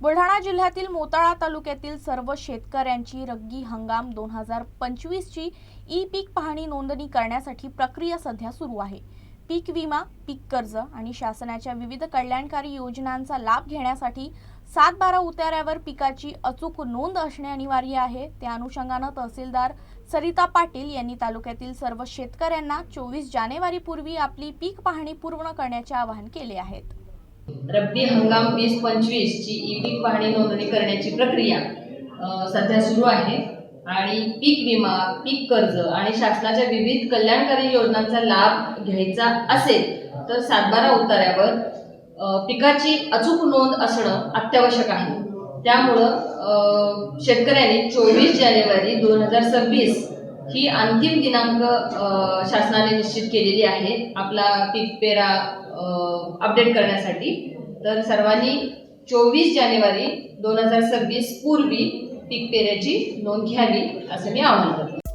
बुलढाणा जिल्ह्यातील मोताळा तालुक्यातील सर्व शेतकऱ्यांची रब्बी हंगाम 2025 ची ई पीक पाहणी नोंदणी करण्यासाठी प्रक्रिया सध्या सुरू आहे। पीक विमा, पीक कर्ज आणि शासनाच्या विविध कल्याणकारी योजनांचा लाभ घेण्यासाठी 7/12 उतार्यावर पिकाची अचूक नोंद असणे अनिवार्य आहे। त्या अनुषंगाने तहसीलदार सरिता पाटील यांनी तालुक्यातील सर्व शेतकऱ्यांना 24 जानेवारी पूर्वी आपली पीक पाहणी पूर्ण करण्याचे आवाहन केले आहे। रब्बी हंगाम 2025 ची ई पीक पाहणी नोंदणी करण्याची प्रक्रिया सध्या सुरू आहे आणि पीक विमा, पीक कर्ज आणि शासनाच्या विविध कल्याणकारी योजनांचा लाभ घ्यायचा असेल तर 7/12 उतार्यावर पिकाची अचूक नोंद असणं अत्यावश्यक आहे। त्यामुळे शेतकऱ्यांनी 24 जानेवारी 2026 ही अंतिम दिनांक शासनाने निश्चित केलेली आहे आपला पीक पेरा अपडेट करण्यासाठी। तर सर्वांनी 24 जानेवारी 2026 पूर्वी पीक पेऱ्याची नोंद घ्यावी असे मी आवाहन करते।